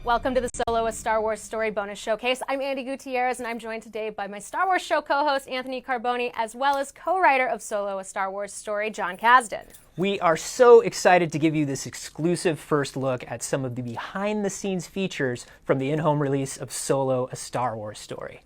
Welcome to the Solo a Star Wars Story Bonus Showcase. I'm Andy Gutierrez, and I'm joined today by my Star Wars Show co-host, Anthony Carboni, as well as co-writer of Solo a Star Wars Story, John Kasdan. We are so excited to give you this exclusive first look at some of the behind-the-scenes features from the in-home release of Solo a Star Wars Story.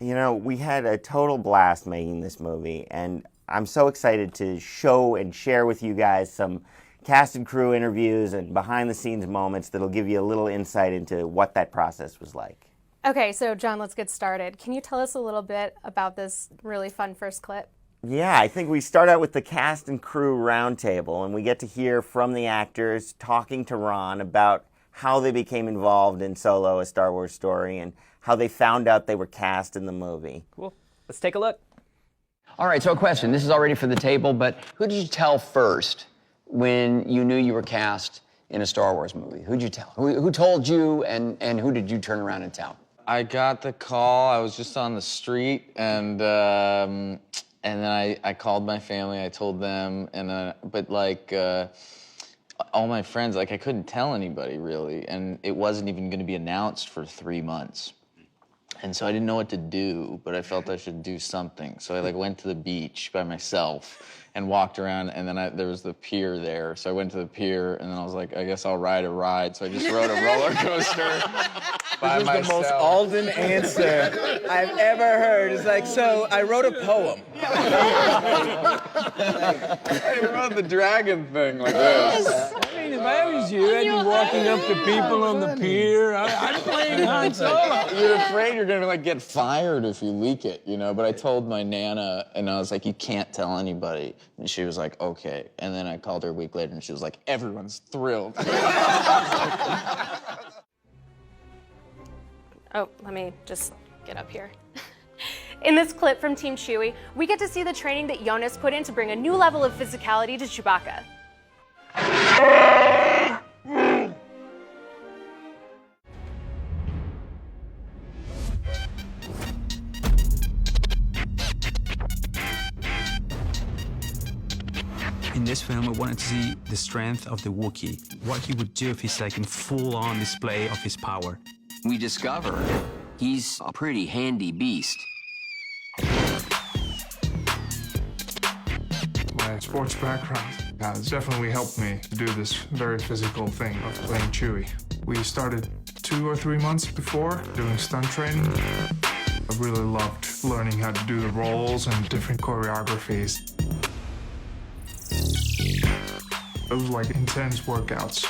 You know, we had a total blast making this movie, and I'm so excited to show and share with you guys some cast and crew interviews and behind-the-scenes moments that'll give you a little insight into what that process was like. Okay, so John, let's get started. Can you tell us a little bit about this really fun first clip? Yeah, I think we start out with the cast and crew roundtable, and we get to hear from the actors talking to Ron about how they became involved in Solo, a Star Wars Story, and how they found out they were cast in the movie. Cool. Let's take a look. All right, so a question. This is already for the table, but who did you tell first when you knew you were cast in a Star Wars movie? Who'd you tell? Who told you, and who did you turn around and tell? I got the call. I was just on the street, and then I called my family. I told them, but all my friends, I couldn't tell anybody really, and it wasn't even going to be announced for 3 months. And so I didn't know what to do, but I felt I should do something. So I went to the beach by myself and walked around, and then there was the pier there. So I went to the pier, and then I was like, I guess I'll ride a ride. So I just rode a roller coaster by myself. This is the most Alden answer I've ever heard. It's like, so I wrote a poem. I wrote the dragon thing like this. I mean, if I was you, I'd be walking up to people on the pier. I'm playing Han Solo. You're afraid you're gonna get fired if you leak it, you know? But I told my Nana, and I was like, you can't tell anybody. And she was like, okay. And then I called her a week later, and she was like, everyone's thrilled. Oh, let me just get up here. In this clip from Team Chewie, we get to see the training that Jonas put in to bring a new level of physicality to Chewbacca. In this film, I wanted to see the strength of the Wookiee, what he would do if he's in full-on display of his power. We discover he's a pretty handy beast. My sports background has definitely helped me to do this very physical thing of playing Chewie. We started 2 or 3 months before doing stunt training. I really loved learning how to do the roles and different choreographies. It was like intense workouts.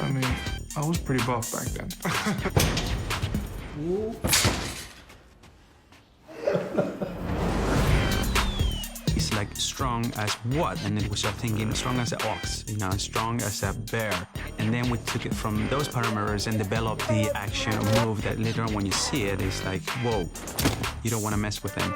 I mean, I was pretty buff back then. He's strong as what? And then we start thinking strong as an ox, strong as a bear. And then we took it from those parameters and developed the action or move that later on when you see it is like, whoa, you don't want to mess with him.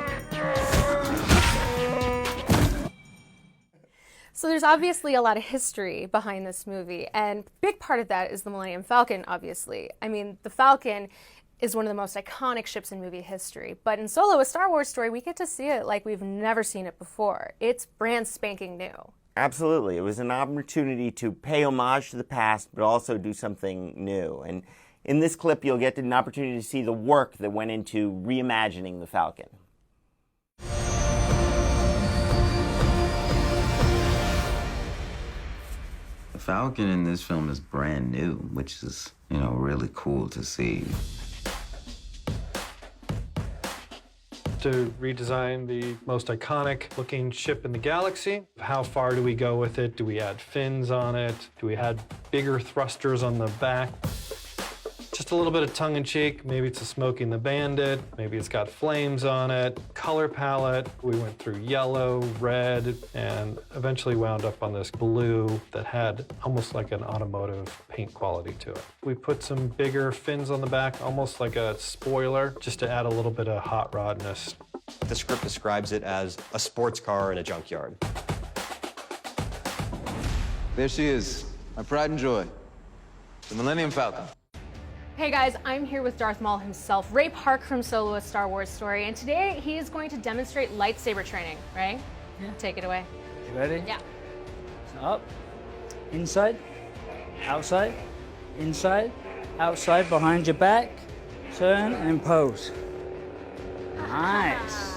So there's obviously a lot of history behind this movie, and a big part of that is the Millennium Falcon, obviously. I mean, the Falcon is one of the most iconic ships in movie history, but in Solo, a Star Wars Story, we get to see it like we've never seen it before. It's brand spanking new. Absolutely. It was an opportunity to pay homage to the past, but also do something new. And in this clip, you'll get an opportunity to see the work that went into reimagining the Falcon. The Falcon in this film is brand new, which is, really cool to see. To redesign the most iconic looking ship in the galaxy. How far do we go with it? Do we add fins on it? Do we add bigger thrusters on the back? Just a little bit of tongue-in-cheek. Maybe it's a Smoking the Bandit. Maybe it's got flames on it. Color palette. We went through yellow, red, and eventually wound up on this blue that had almost like an automotive paint quality to it. We put some bigger fins on the back, almost like a spoiler, just to add a little bit of hot rodness. The script describes it as a sports car in a junkyard. There she is, my pride and joy, the Millennium Falcon. Hey guys, I'm here with Darth Maul himself, Ray Park from Solo a Star Wars Story, and today he is going to demonstrate lightsaber training. Ray, take it away. You ready? Yeah. Up, inside, outside, Inside, outside, behind your back, turn and pose. Nice.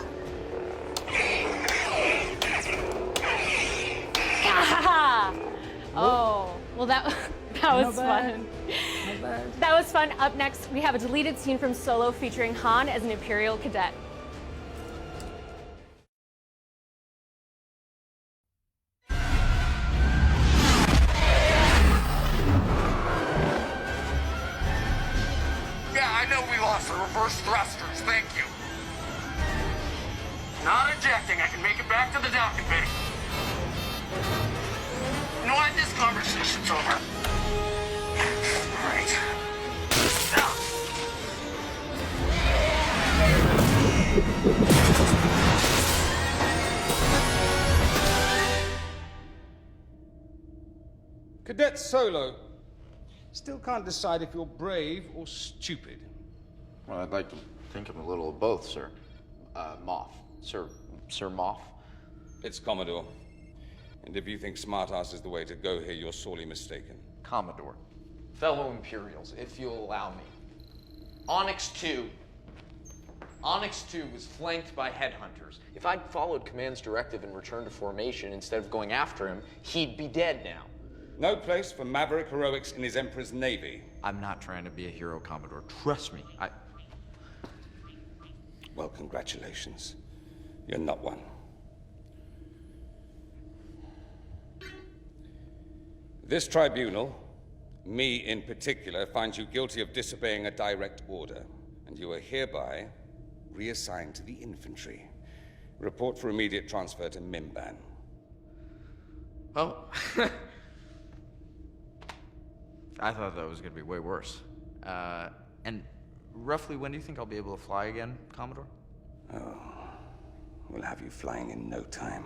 Oh, well that was fun. That was fun. Up next, we have a deleted scene from Solo featuring Han as an Imperial cadet. Yeah, I know we lost the reverse thrusters, thank you. Not ejecting, I can make it back to the docking bay. You know what, this conversation's over. Alright. Cadet Solo, still can't decide if you're brave or stupid. Well, I'd like to think I'm a little of both, sir. Moff. Sir Moff. It's Commodore. And if you think smartass is the way to go here, you're sorely mistaken. Commodore. Fellow Imperials, if you'll allow me. Onyx 2 was flanked by headhunters. If I'd followed Command's directive and returned to formation instead of going after him, he'd be dead now. No place for maverick heroics in his Emperor's Navy. I'm not trying to be a hero, Commodore. Trust me. Well, congratulations. You're not one. This tribunal, me in particular, finds you guilty of disobeying a direct order, and you are hereby reassigned to the infantry. Report for immediate transfer to Mimban. Oh. I thought that was going to be way worse. And roughly when do you think I'll be able to fly again, Commodore? Oh, we'll have you flying in no time.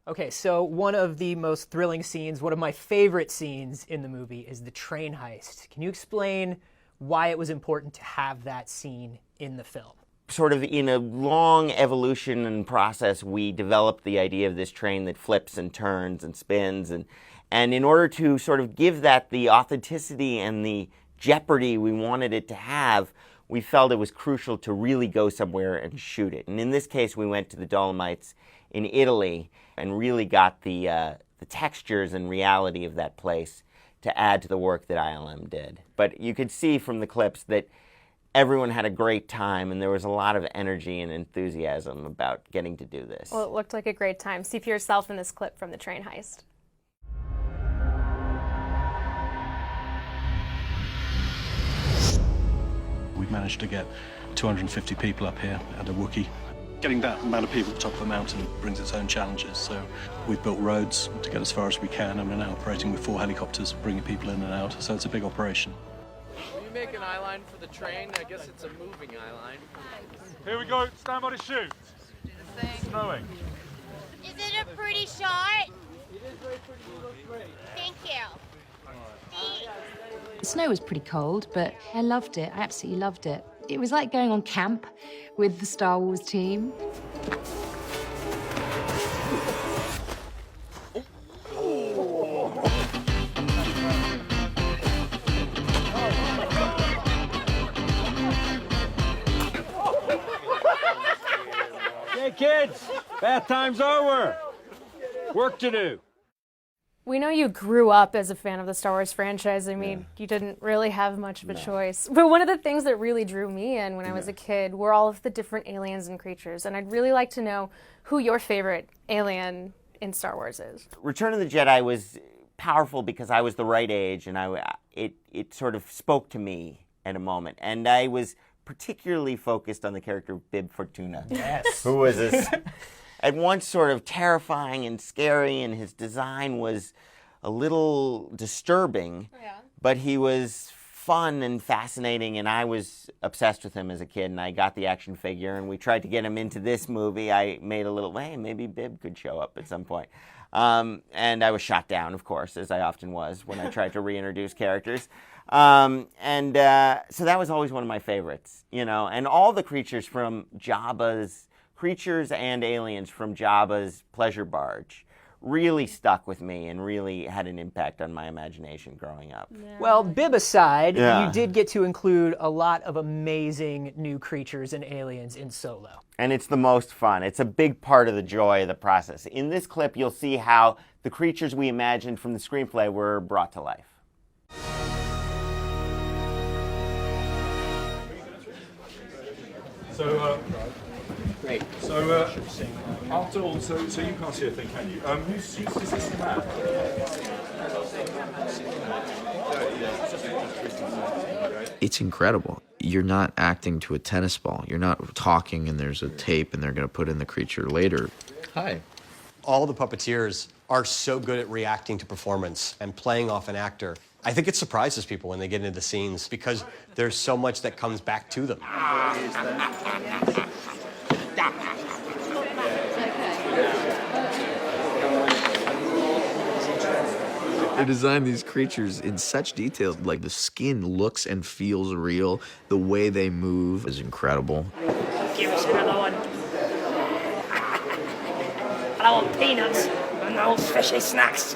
Okay, so one of the most thrilling scenes, one of my favorite scenes in the movie is the train heist. Can you explain why it was important to have that scene in the film? Sort of in a long evolution and process, we developed the idea of this train that flips and turns and spins. And in order to sort of give that the authenticity and the jeopardy we wanted it to have, we felt it was crucial to really go somewhere and shoot it. And in this case, we went to the Dolomites in Italy and really got the textures and reality of that place to add to the work that ILM did. But you could see from the clips that everyone had a great time, and there was a lot of energy and enthusiasm about getting to do this. Well, it looked like a great time. See for yourself in this clip from the train heist. We've managed to get 250 people up here at a Wookiee. Getting that amount of people at the top of the mountain brings its own challenges, so we've built roads to get as far as we can, and we're now operating with 4 helicopters bringing people in and out, so it's a big operation. Will you make an eye line for the train? I guess it's a moving eye line. Here we go, stand by to shoot. It's snowing. Is it a pretty shot? It is very pretty, you look great. Thank you. The snow was pretty cold, but I loved it. I absolutely loved it. It was like going on camp with the Star Wars team. Hey, kids, bath time's over. Work to do. We know you grew up as a fan of the Star Wars franchise. I mean, you didn't really have much of a choice. But one of the things that really drew me in when I was a kid were all of the different aliens and creatures. And I'd really like to know who your favorite alien in Star Wars is. Return of the Jedi was powerful because I was the right age, and it sort of spoke to me at a moment. And I was particularly focused on the character of Bib Fortuna. Yes. Who was this... at once sort of terrifying and scary, and his design was a little disturbing, but he was fun and fascinating, and I was obsessed with him as a kid, and I got the action figure, and we tried to get him into this movie. I made a little, hey, maybe Bib could show up at some point. And I was shot down, of course, as I often was when I tried to reintroduce characters. So that was always one of my favorites, you know, and all the creatures from Jabba's creatures and aliens from Jabba's pleasure barge really stuck with me and really had an impact on my imagination growing up. Well, bib aside, Yeah. you did get to include a lot of amazing new creatures and aliens in Solo. And it's the most fun. It's a big part of the joy of the process. In this clip, you'll see how the creatures we imagined from the screenplay were brought to life. So, great. So, after all, so you can't see a thing, can you? Who's this the man? It's incredible. You're not acting to a tennis ball. You're not talking and there's a tape and they're going to put in the creature later. Hi. All the puppeteers are so good at reacting to performance and playing off an actor. I think it surprises people when they get into the scenes because there's so much that comes back to them. They designed these creatures in such detail. Like the skin looks and feels real. The way they move is incredible. Give us another one. I want peanuts and those fishy snacks.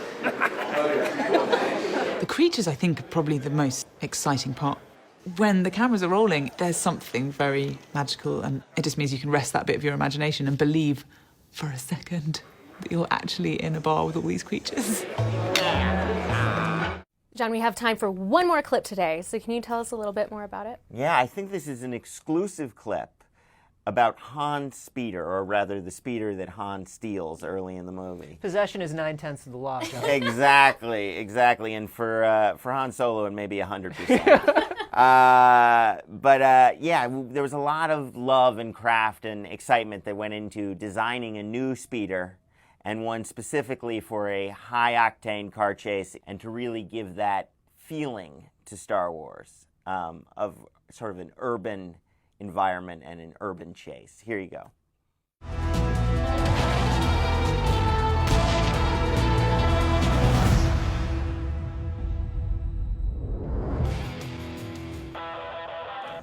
The creatures, I think, are probably the most exciting part. When the cameras are rolling, there's something very magical, and it just means you can rest that bit of your imagination and believe for a second that you're actually in a bar with all these creatures. John, we have time for one more clip today, so can you tell us a little bit more about it? Yeah, I think this is an exclusive clip about Han's speeder, or rather the speeder that Han steals early in the movie. Possession is 9/10 of the law, John. Exactly. And for Han Solo, it may be 100%. Yeah, there was a lot of love and craft and excitement that went into designing a new speeder, and one specifically for a high-octane car chase, and to really give that feeling to Star Wars of sort of an urban environment and an urban chase. Here you go.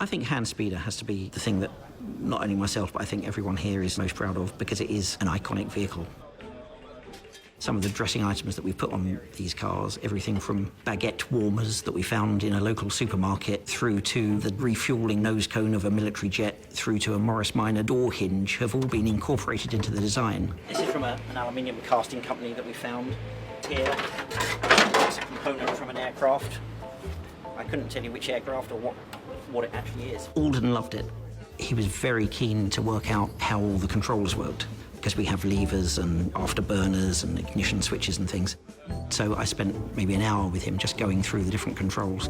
I think Hand Speeder has to be the thing that not only myself, but I think everyone here is most proud of, because it is an iconic vehicle. Some of the dressing items that we put on these cars, everything from baguette warmers that we found in a local supermarket, through to the refueling nose cone of a military jet, through to a Morris Minor door hinge, have all been incorporated into the design. This is from an aluminium casting company that we found here. It's a component from an aircraft. I couldn't tell you which aircraft or what it actually is. Alden loved it. He was very keen to work out how all the controls worked, because we have levers and afterburners and ignition switches and things. So I spent maybe an hour with him just going through the different controls.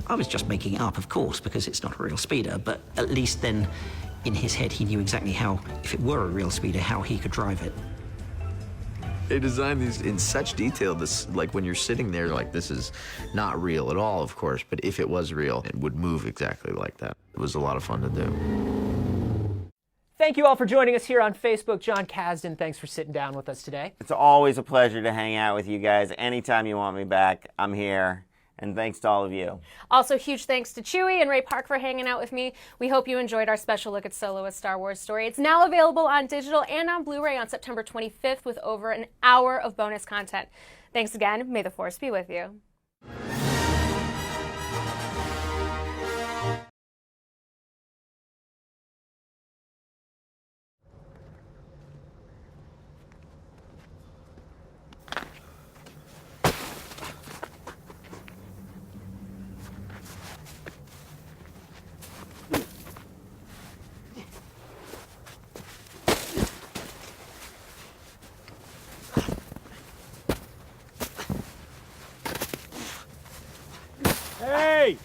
I was just making it up, of course, because it's not a real speeder, but at least then in his head he knew exactly how, if it were a real speeder, how he could drive it. They designed these in such detail. This, like when you're sitting there, like this is not real at all, of course, but if it was real, it would move exactly like that. It was a lot of fun to do. Thank you all for joining us here on Facebook. John Kasdan, thanks for sitting down with us today. It's always a pleasure to hang out with you guys. Anytime you want me back, I'm here. And thanks to all of you. Also, huge thanks to Chewie and Ray Park for hanging out with me. We hope you enjoyed our special look at Solo: A Star Wars Story. It's now available on digital and on Blu-ray on September 25th with over an hour of bonus content. Thanks again. May the Force be with you. Hey!